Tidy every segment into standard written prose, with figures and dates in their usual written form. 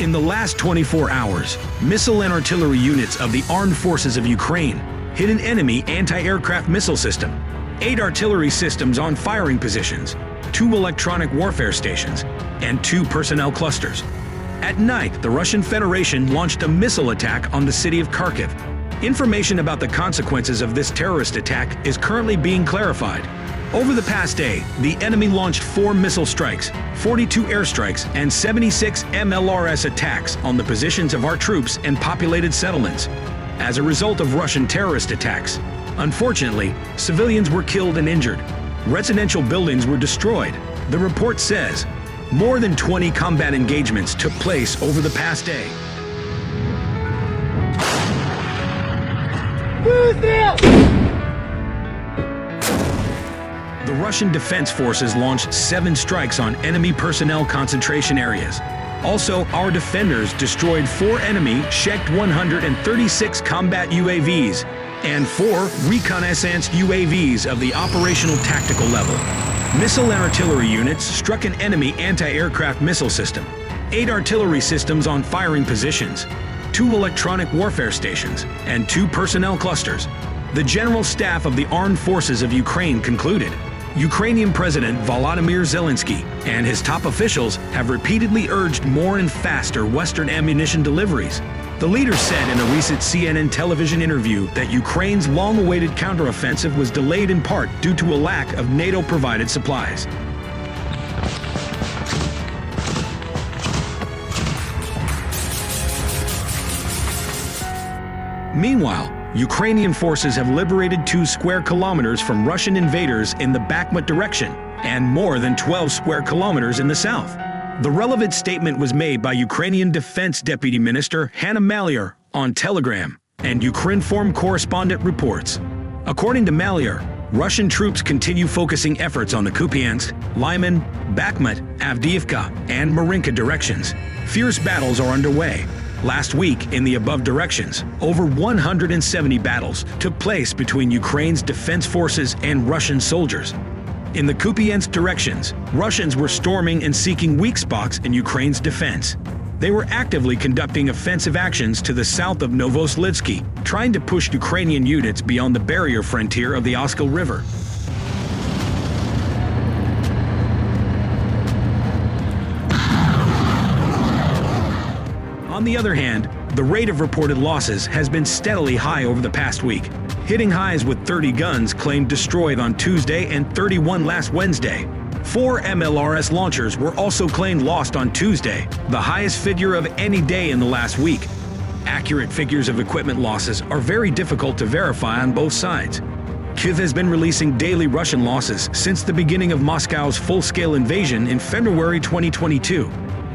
In the last 24 hours, missile and artillery units of the armed forces of Ukraine hit an enemy anti-aircraft missile system, 8 artillery systems on firing positions, 2 electronic warfare stations, and 2 personnel clusters. At night, the Russian Federation launched a missile attack on the city of Kharkiv. Information about the consequences of this terrorist attack is currently being clarified. Over the past day, the enemy launched 4 missile strikes, 42 airstrikes, and 76 MLRS attacks on the positions of our troops and populated settlements. As a result of Russian terrorist attacks, unfortunately, civilians were killed and injured. Residential buildings were destroyed. The report says more than 20 combat engagements took place over the past day. The Russian Defense Forces launched 7 strikes on enemy personnel concentration areas. Also, our defenders destroyed 4 enemy Shek-136 combat UAVs and 4 reconnaissance UAVs of the operational tactical level. Missile and artillery units struck an enemy anti-aircraft missile system, 8 artillery systems on firing positions, 2 electronic warfare stations, and 2 personnel clusters. The General Staff of the Armed Forces of Ukraine concluded, Ukrainian President Volodymyr Zelensky and his top officials have repeatedly urged more and faster Western ammunition deliveries. The leader said in a recent CNN television interview that Ukraine's long-awaited counteroffensive was delayed in part due to a lack of NATO-provided supplies. Meanwhile, Ukrainian forces have liberated 2 square kilometers from Russian invaders in the Bakhmut direction and more than 12 square kilometers in the south. The relevant statement was made by Ukrainian Defense Deputy Minister Hanna Maliar on Telegram, and Ukrinform correspondent reports. According to Maliar, Russian troops continue focusing efforts on the Kupiansk, Lyman, Bakhmut, Avdiivka, and Marinka directions. Fierce battles are underway. Last week, in the above directions, over 170 battles took place between Ukraine's defense forces and Russian soldiers. In the Kupiansk directions, Russians were storming and seeking weak spots in Ukraine's defense. They were actively conducting offensive actions to the south of Novoslivsky, trying to push Ukrainian units beyond the barrier frontier of the Oskil River. On the other hand, the rate of reported losses has been steadily high over the past week, hitting highs with 30 guns claimed destroyed on Tuesday and 31 last Wednesday. 4 MLRS launchers were also claimed lost on Tuesday, the highest figure of any day in the last week. Accurate figures of equipment losses are very difficult to verify on both sides. Kyiv has been releasing daily Russian losses since the beginning of Moscow's full-scale invasion in February 2022.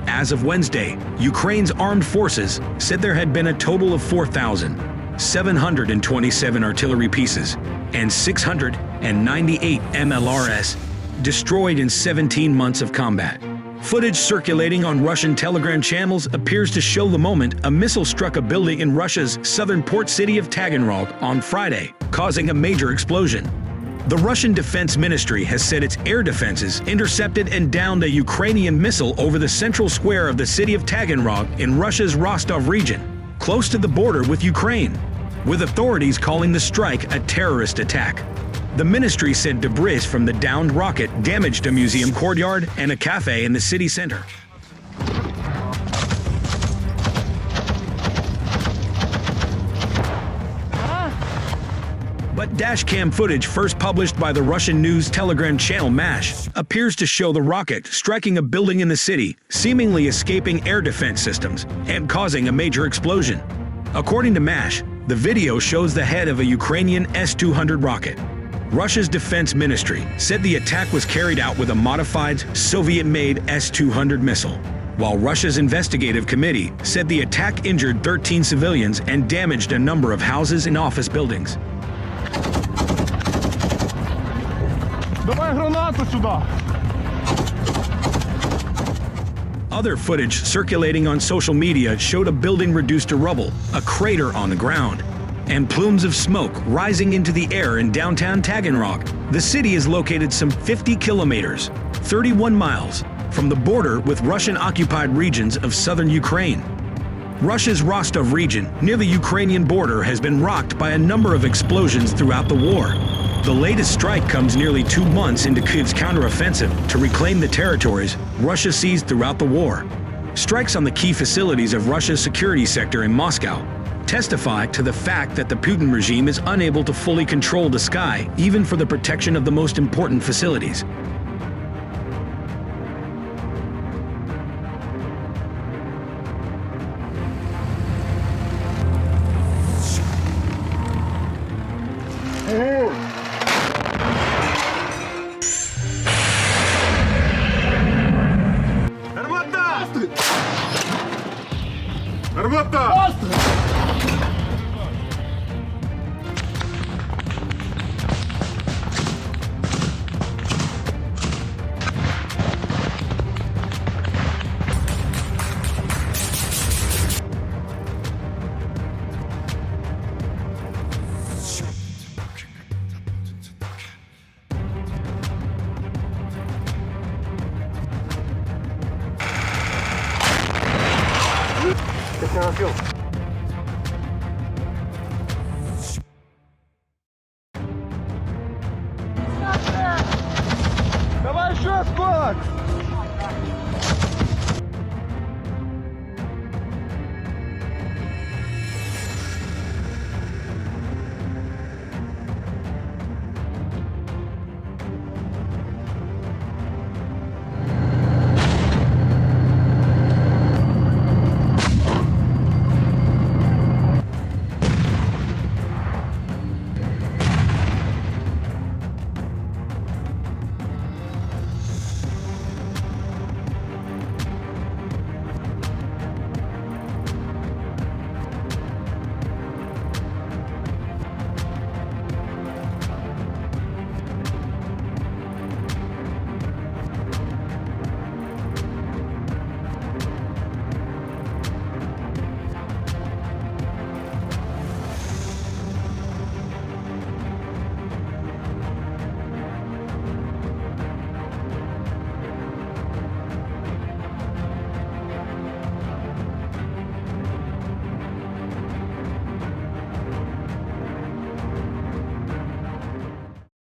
As of Wednesday, Ukraine's armed forces said there had been a total of 4,727 artillery pieces and 698 MLRS destroyed in 17 months of combat. Footage circulating on Russian Telegram channels appears to show the moment a missile struck a building in Russia's southern port city of Taganrog on Friday, causing a major explosion. The Russian Defense Ministry has said its air defenses intercepted and downed a Ukrainian missile over the central square of the city of Taganrog in Russia's Rostov region, close to the border with Ukraine, with authorities calling the strike a terrorist attack. The ministry said debris from the downed rocket damaged a museum courtyard and a cafe in the city center. But dashcam footage first published by the Russian news Telegram channel MASH appears to show the rocket striking a building in the city, seemingly escaping air defense systems and causing a major explosion. According to MASH, the video shows the head of a Ukrainian S-200 rocket. Russia's defense ministry said the attack was carried out with a modified Soviet-made S-200 missile, while Russia's investigative committee said the attack injured 13 civilians and damaged a number of houses and office buildings. Давай гранату сюда! Other footage circulating on social media showed a building reduced to rubble, a crater on the ground, and plumes of smoke rising into the air in downtown Taganrog. The city is located some 50 kilometers, 31 miles, from the border with Russian-occupied regions of southern Ukraine. Russia's Rostov region, near the Ukrainian border, has been rocked by a number of explosions throughout the war. The latest strike comes nearly 2 months into Kyiv's counteroffensive to reclaim the territories Russia seized throughout the war. Strikes on the key facilities of Russia's security sector in Moscow testify to the fact that the Putin regime is unable to fully control the sky, even for the protection of the most important facilities. Армата!